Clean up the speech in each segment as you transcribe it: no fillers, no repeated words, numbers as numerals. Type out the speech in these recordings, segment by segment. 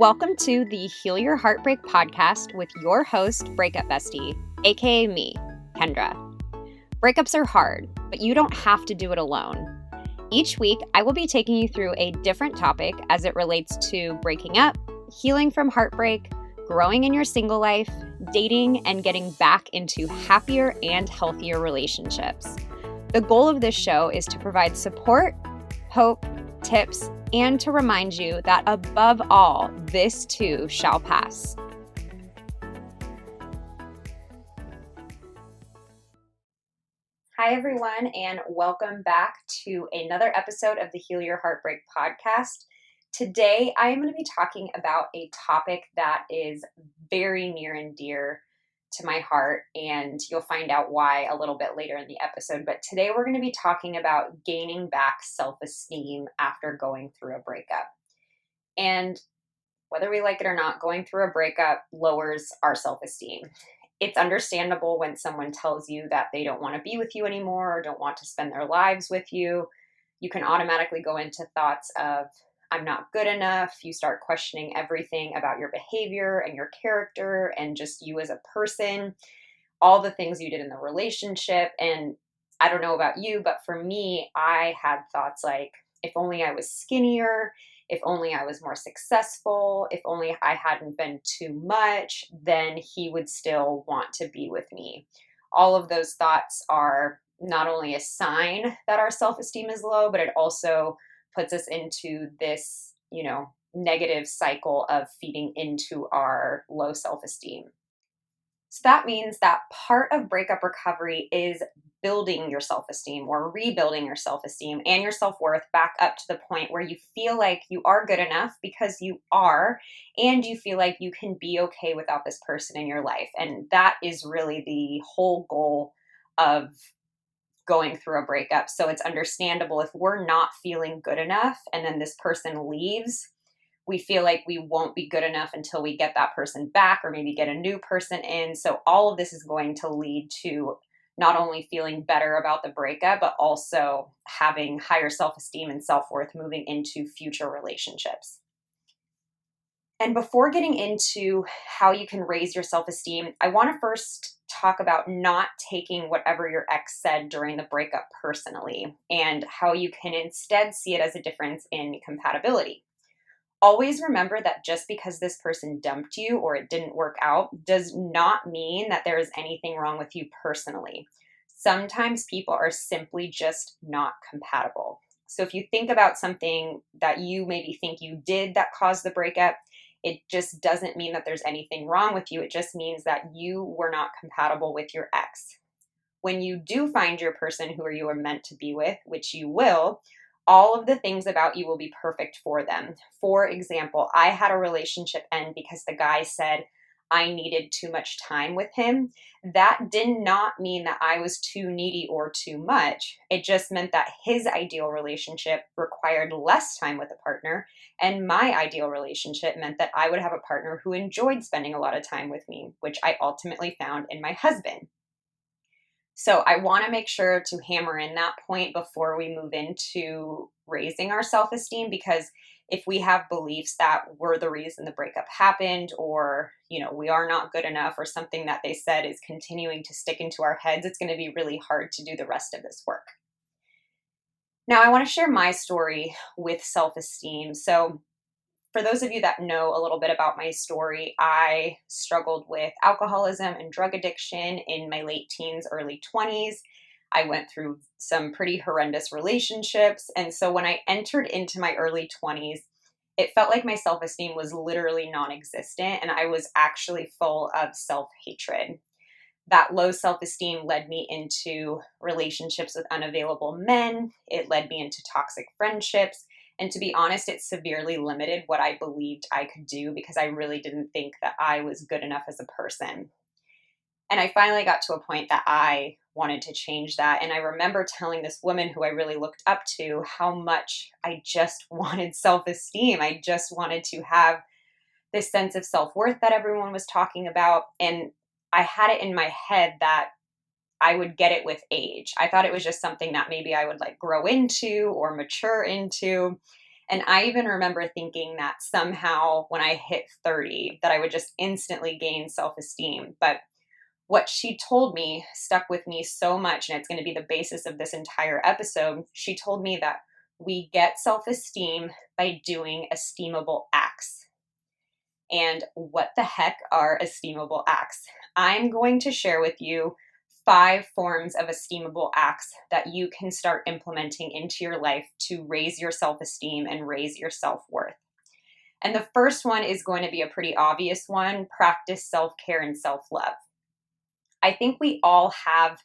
Welcome to the Heal Your Heartbreak podcast with your host, Breakup Bestie, aka me, Kendra. Breakups are hard, but you don't have to do it alone. Each week, I will be taking you through a different topic as it relates to breaking up, healing from heartbreak, growing in your single life, dating, and getting back into happier and healthier relationships. The goal of this show is to provide support, hope, tips, and to remind you that above all, this too shall pass. Hi, everyone, and welcome back to another episode of the Heal Your Heartbreak podcast. Today, I am going to be talking about a topic that is very near and dear to my heart, and you'll find out why a little bit later in the episode. But today we're going to be talking about gaining back self-esteem after going through a breakup. And whether we like it or not, going through a breakup lowers our self-esteem. It's understandable when someone tells you that they don't want to be with you anymore or don't want to spend their lives with you. You can automatically go into thoughts of, I'm not good enough. You start questioning everything about your behavior and your character and just you as a person, all the things you did in the relationship. And I don't know about you, but for me, I had thoughts like, if only I was skinnier, if only I was more successful, if only I hadn't been too much, then he would still want to be with me. All of those thoughts are not only a sign that our self-esteem is low, but it also puts us into this, negative cycle of feeding into our low self-esteem. So that means that part of breakup recovery is building your self-esteem or rebuilding your self-esteem and your self-worth back up to the point where you feel like you are good enough because you are, and you feel like you can be okay without this person in your life. And that is really the whole goal of going through a breakup. So it's understandable if we're not feeling good enough and then this person leaves, we feel like we won't be good enough until we get that person back or maybe get a new person in. So all of this is going to lead to not only feeling better about the breakup, but also having higher self-esteem and self-worth moving into future relationships. And before getting into how you can raise your self-esteem, I want to first talk about not taking whatever your ex said during the breakup personally and how you can instead see it as a difference in compatibility. Always remember that just because this person dumped you or it didn't work out does not mean that there is anything wrong with you personally. Sometimes people are simply just not compatible. So if you think about something that you maybe think you did that caused the breakup, it just doesn't mean that there's anything wrong with you. It just means that you were not compatible with your ex. When you do find your person who you are meant to be with, which you will, all of the things about you will be perfect for them. For example, I had a relationship end because the guy said I needed too much time with him. That did not mean that I was too needy or too much. It just meant that his ideal relationship required less time with a partner, and my ideal relationship meant that I would have a partner who enjoyed spending a lot of time with me, which I ultimately found in my husband. So I want to make sure to hammer in that point before we move into raising our self-esteem, because if we have beliefs that we're the reason the breakup happened, or, we are not good enough, or something that they said is continuing to stick into our heads, it's going to be really hard to do the rest of this work. Now, I want to share my story with self-esteem. So for those of you that know a little bit about my story, I struggled with alcoholism and drug addiction in my late teens, early 20s. I went through some pretty horrendous relationships. And so when I entered into my early 20s, it felt like my self-esteem was literally non-existent, and I was actually full of self-hatred. That low self-esteem led me into relationships with unavailable men. It led me into toxic friendships. And to be honest, it severely limited what I believed I could do because I really didn't think that I was good enough as a person. And I finally got to a point that I wanted to change that. And I remember telling this woman who I really looked up to how much I just wanted self-esteem. I just wanted to have this sense of self-worth that everyone was talking about. And I had it in my head that I would get it with age. I thought it was just something that maybe I would grow into or mature into. And I even remember thinking that somehow when I hit 30, that I would just instantly gain self-esteem. But what she told me stuck with me so much, and it's going to be the basis of this entire episode. She told me that we get self-esteem by doing esteemable acts. And what the heck are esteemable acts? I'm going to share with you 5 forms of esteemable acts that you can start implementing into your life to raise your self-esteem and raise your self-worth. And the first one is going to be a pretty obvious one: practice self-care and self-love. I think we all have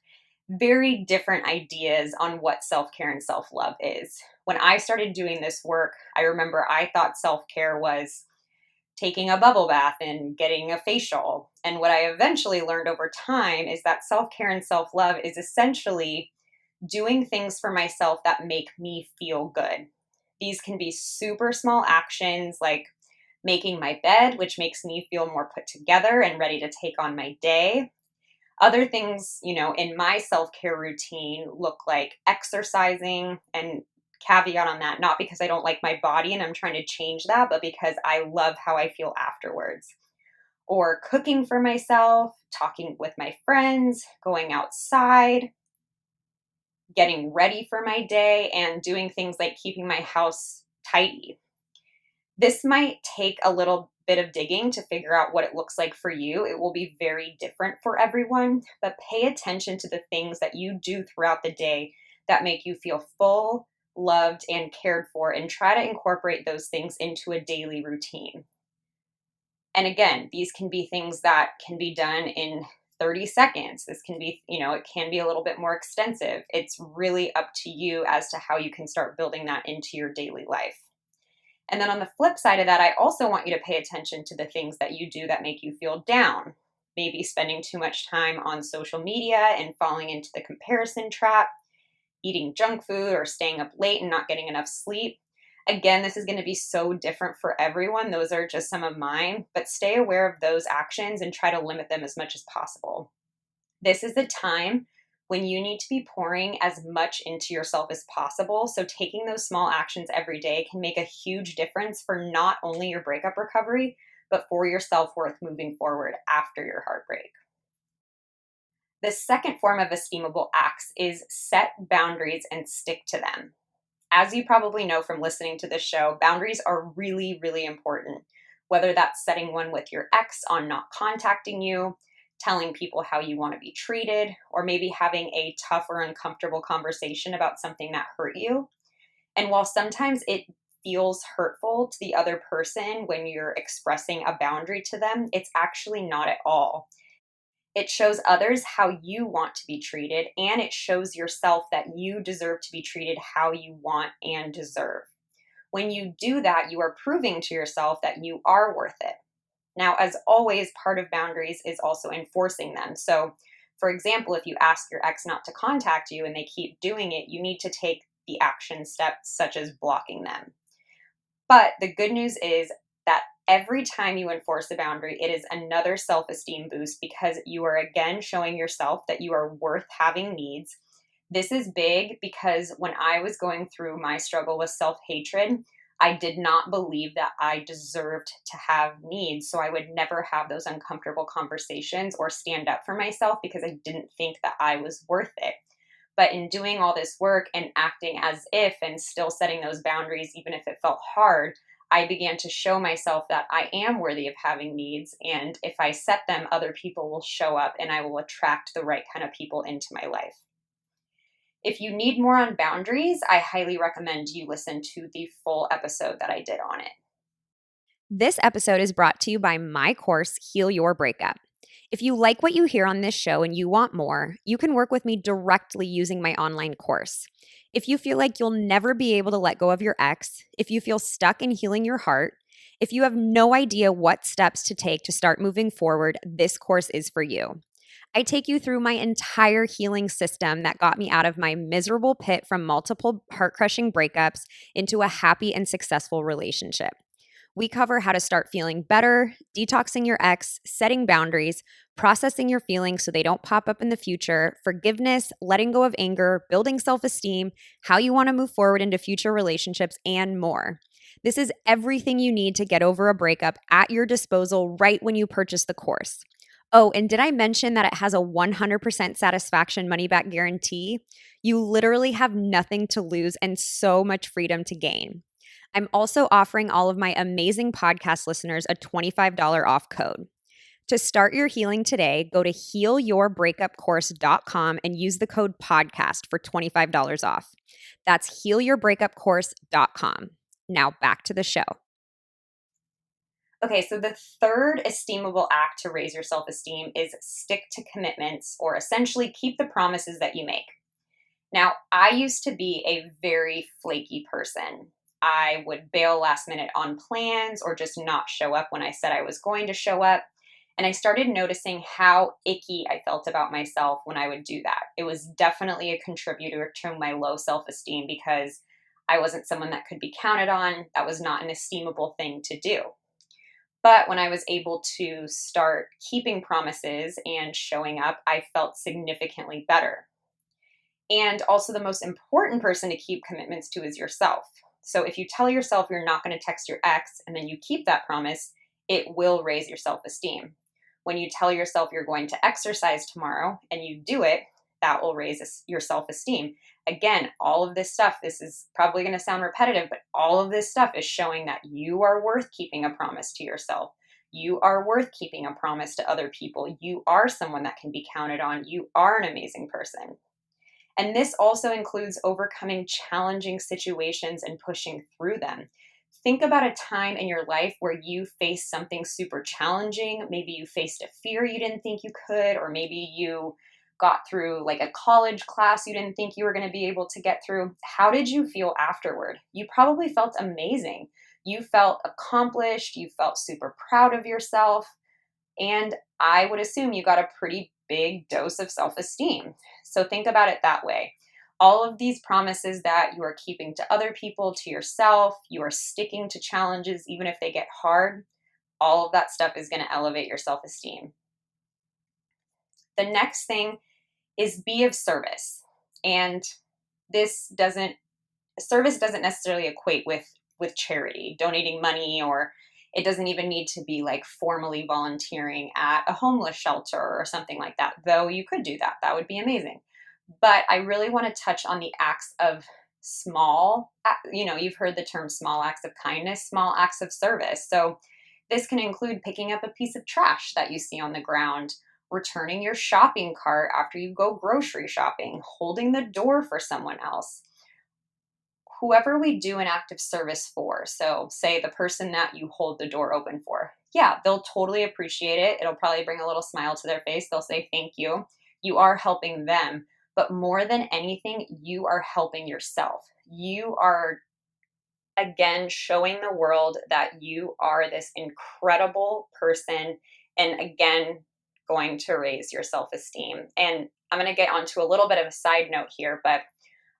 very different ideas on what self-care and self-love is. When I started doing this work, I remember I thought self-care was taking a bubble bath and getting a facial. And what I eventually learned over time is that self-care and self-love is essentially doing things for myself that make me feel good. These can be super small actions like making my bed, which makes me feel more put together and ready to take on my day. Other things, in my self-care routine look like exercising, and caveat on that, not because I don't like my body and I'm trying to change that, but because I love how I feel afterwards. Or cooking for myself, talking with my friends, going outside, getting ready for my day, and doing things like keeping my house tidy. This might take a little bit of digging to figure out what it looks like for you. It will be very different for everyone, but pay attention to the things that you do throughout the day that make you feel full, loved, and cared for, and try to incorporate those things into a daily routine. And again, these can be things that can be done in 30 seconds. This can be, it can be a little bit more extensive. It's really up to you as to how you can start building that into your daily life. And then on the flip side of that, I also want you to pay attention to the things that you do that make you feel down. Maybe spending too much time on social media and falling into the comparison trap, eating junk food, or staying up late and not getting enough sleep. Again, this is going to be so different for everyone. Those are just some of mine, but stay aware of those actions and try to limit them as much as possible. This is the time when you need to be pouring as much into yourself as possible. So taking those small actions every day can make a huge difference for not only your breakup recovery, but for your self-worth moving forward after your heartbreak. The second form of esteemable acts is set boundaries and stick to them. As you probably know from listening to this show, boundaries are really, really important. Whether that's setting one with your ex on not contacting you, telling people how you want to be treated, or maybe having a tough or uncomfortable conversation about something that hurt you. And while sometimes it feels hurtful to the other person when you're expressing a boundary to them, it's actually not at all. It shows others how you want to be treated, and it shows yourself that you deserve to be treated how you want and deserve. When you do that, you are proving to yourself that you are worth it. Now, as always, part of boundaries is also enforcing them. So, for example, if you ask your ex not to contact you and they keep doing it, you need to take the action steps such as blocking them. But the good news is that every time you enforce a boundary, it is another self-esteem boost because you are again showing yourself that you are worth having needs. This is big because when I was going through my struggle with self-hatred, I did not believe that I deserved to have needs. So I would never have those uncomfortable conversations or stand up for myself because I didn't think that I was worth it. But in doing all this work and acting as if and still setting those boundaries, even if it felt hard, I began to show myself that I am worthy of having needs. And if I set them, other people will show up and I will attract the right kind of people into my life. If you need more on boundaries, I highly recommend you listen to the full episode that I did on it. This episode is brought to you by my course, Heal Your Breakup. If you like what you hear on this show and you want more, you can work with me directly using my online course. If you feel like you'll never be able to let go of your ex, if you feel stuck in healing your heart, if you have no idea what steps to take to start moving forward, this course is for you. I take you through my entire healing system that got me out of my miserable pit from multiple heart-crushing breakups into a happy and successful relationship. We cover how to start feeling better, detoxing your ex, setting boundaries, processing your feelings so they don't pop up in the future, forgiveness, letting go of anger, building self-esteem, how you want to move forward into future relationships, and more. This is everything you need to get over a breakup at your disposal right when you purchase the course. Oh, and did I mention that it has a 100% satisfaction money back guarantee? You literally have nothing to lose and so much freedom to gain. I'm also offering all of my amazing podcast listeners a $25 off code. To start your healing today, go to healyourbreakupcourse.com and use the code podcast for $25 off. That's healyourbreakupcourse.com. Now back to the show. Okay, so the third esteemable act to raise your self-esteem is stick to commitments, or essentially keep the promises that you make. Now, I used to be a very flaky person. I would bail last minute on plans or just not show up when I said I was going to show up. And I started noticing how icky I felt about myself when I would do that. It was definitely a contributor to my low self-esteem because I wasn't someone that could be counted on. That was not an esteemable thing to do. But when I was able to start keeping promises and showing up, I felt significantly better. And also, the most important person to keep commitments to is yourself. So if you tell yourself you're not going to text your ex and then you keep that promise, it will raise your self-esteem. When you tell yourself you're going to exercise tomorrow and you do it, that will raise your self-esteem. Again, all of this stuff, this is probably going to sound repetitive, but all of this stuff is showing that you are worth keeping a promise to yourself. You are worth keeping a promise to other people. You are someone that can be counted on. You are an amazing person. And this also includes overcoming challenging situations and pushing through them. Think about a time in your life where you faced something super challenging. Maybe you faced a fear you didn't think you could, or maybe you got through like a college class you didn't think you were going to be able to get through. How did you feel afterward? You probably felt amazing. You felt accomplished. You felt super proud of yourself. And I would assume you got a pretty big dose of self-esteem. So think about it that way. All of these promises that you are keeping to other people, to yourself, you are sticking to challenges, even if they get hard, all of that stuff is going to elevate your self-esteem. The next thing is be of service. And service doesn't necessarily equate with charity, donating money, or it doesn't even need to be like formally volunteering at a homeless shelter or something like that, though you could do that. That would be amazing. But I really want to touch on the acts of you've heard the term small acts of kindness, small acts of service. So this can include picking up a piece of trash that you see on the ground, returning your shopping cart after you go grocery shopping, holding the door for someone else. Whoever we do an act of service for, so say the person that you hold the door open for, yeah, they'll totally appreciate it. It'll probably bring a little smile to their face. They'll say thank you. You are helping them. But more than anything, you are helping yourself. You are, again, showing the world that you are this incredible person, and again, going to raise your self-esteem. And I'm going to get onto a little bit of a side note here, but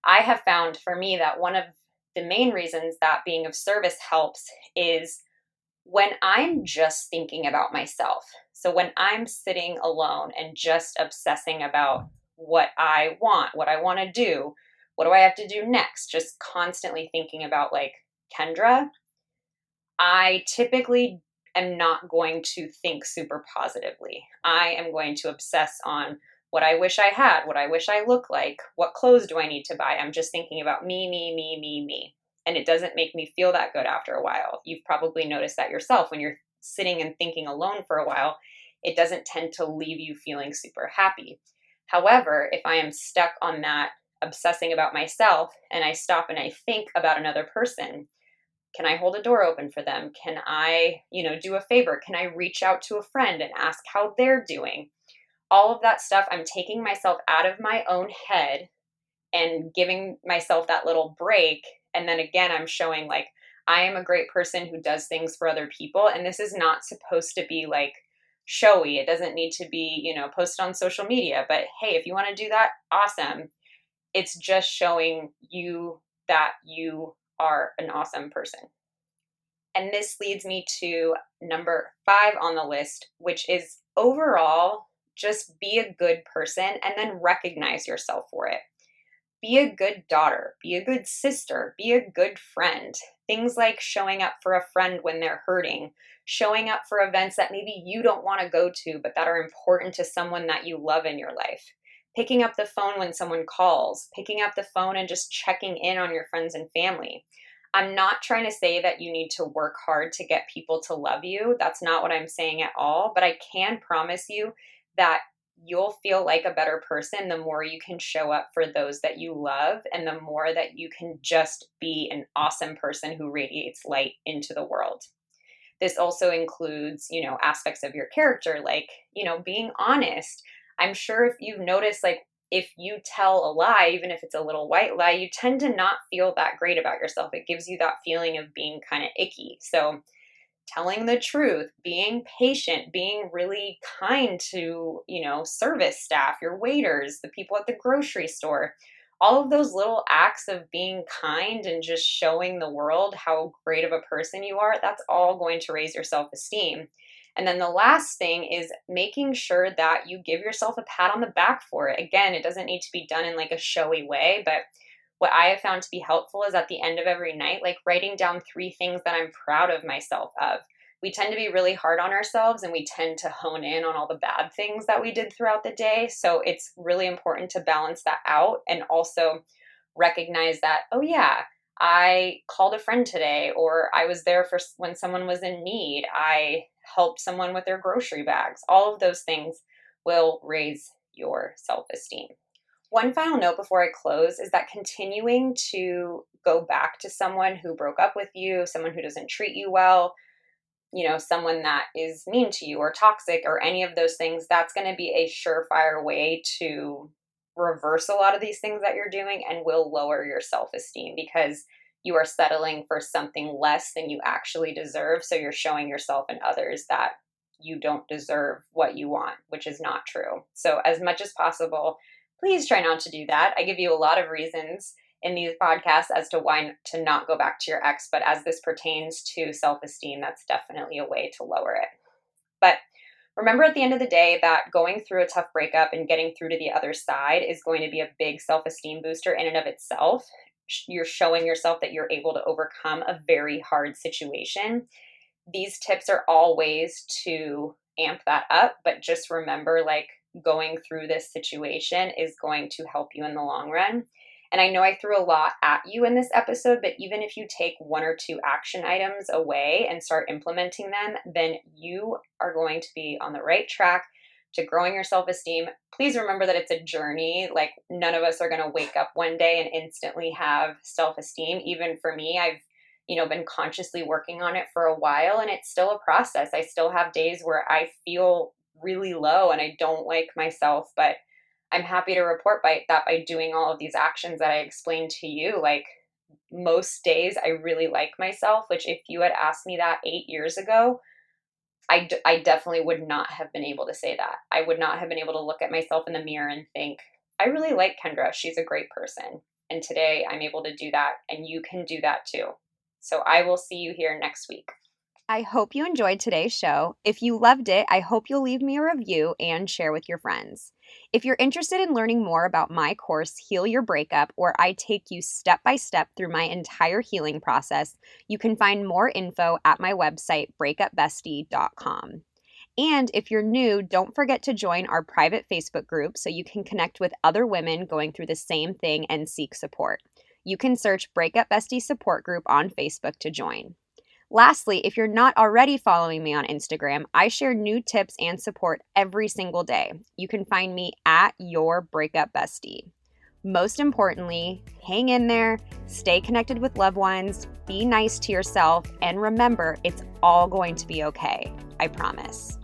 I have found for me that one of the main reasons that being of service helps is when I'm just thinking about myself. So when I'm sitting alone and just obsessing about what I want, what I want to do, what do I have to do next, just constantly thinking about like Kendra, I typically am not going to think super positively. I am going to obsess on what I wish I had, what I wish I looked like, what clothes do I need to buy. I'm just thinking about me, me, me, me, me. And it doesn't make me feel that good after a while. You've probably noticed that yourself when you're sitting and thinking alone for a while. It doesn't tend to leave you feeling super happy. However, if I am stuck on that obsessing about myself and I stop and I think about another person, can I hold a door open for them? Can I, do a favor? Can I reach out to a friend and ask how they're doing? All of that stuff, I'm taking myself out of my own head and giving myself that little break. And then again, I'm showing like, I am a great person who does things for other people. And this is not supposed to be like showy. It doesn't need to be, posted on social media. But hey, if you want to do that, awesome. It's just showing you that you are an awesome person. And this leads me to number 5 on the list, which is overall, just be a good person and then recognize yourself for it. Be a good daughter, be a good sister, be a good friend. Things like showing up for a friend when they're hurting, showing up for events that maybe you don't want to go to, but that are important to someone that you love in your life. Picking up the phone when someone calls, picking up the phone and just checking in on your friends and family. I'm not trying to say that you need to work hard to get people to love you. That's not what I'm saying at all. But I can promise you that you'll feel like a better person the more you can show up for those that you love and the more that you can just be an awesome person who radiates light into the world. This also includes, aspects of your character, like, being honest. I'm sure if you've noticed, like, if you tell a lie, even if it's a little white lie, you tend to not feel that great about yourself. It gives you that feeling of being kind of icky. So, telling the truth, being patient, being really kind to, service staff, your waiters, the people at the grocery store, all of those little acts of being kind and just showing the world how great of a person you are, that's all going to raise your self-esteem. And then the last thing is making sure that you give yourself a pat on the back for it. Again, it doesn't need to be done in like a showy way, but what I have found to be helpful is at the end of every night, like writing down 3 things that I'm proud of myself of. We tend to be really hard on ourselves and we tend to hone in on all the bad things that we did throughout the day. So it's really important to balance that out and also recognize that, oh yeah, I called a friend today, or I was there for when someone was in need. I helped someone with their grocery bags. All of those things will raise your self-esteem. One final note before I close is that continuing to go back to someone who broke up with you, someone who doesn't treat you well, someone that is mean to you or toxic or any of those things, that's going to be a surefire way to reverse a lot of these things that you're doing and will lower your self-esteem because you are settling for something less than you actually deserve. So you're showing yourself and others that you don't deserve what you want, which is not true. So as much as possible, please try not to do that. I give you a lot of reasons in these podcasts as to why to not go back to your ex, but as this pertains to self-esteem, that's definitely a way to lower it. But remember at the end of the day that going through a tough breakup and getting through to the other side is going to be a big self-esteem booster in and of itself. You're showing yourself that you're able to overcome a very hard situation. These tips are all ways to amp that up, but just remember, like, going through this situation is going to help you in the long run. And I know I threw a lot at you in this episode, but even if you take 1 or 2 action items away and start implementing them, then you are going to be on the right track to growing your self-esteem. Please remember that it's a journey. Like, none of us are going to wake up one day and instantly have self-esteem. Even for me, I've been consciously working on it for a while, and it's still a process. I still have days where I feel really low and I don't like myself, but I'm happy to report that by doing all of these actions that I explained to you, like, most days I really like myself, which if you had asked me that 8 years ago, I definitely would not have been able to say that. I would not have been able to look at myself in the mirror and think, I really like Kendra. She's a great person. And today I'm able to do that, and you can do that too. So I will see you here next week. I hope you enjoyed today's show. If you loved it, I hope you'll leave me a review and share with your friends. If you're interested in learning more about my course, Heal Your Breakup, where I take you step by step through my entire healing process, you can find more info at my website, breakupbestie.com. And if you're new, don't forget to join our private Facebook group so you can connect with other women going through the same thing and seek support. You can search Breakup Bestie Support Group on Facebook to join. Lastly, if you're not already following me on Instagram, I share new tips and support every single day. You can find me at Your Breakup Bestie. Most importantly, hang in there, stay connected with loved ones, be nice to yourself, and remember, it's all going to be okay. I promise.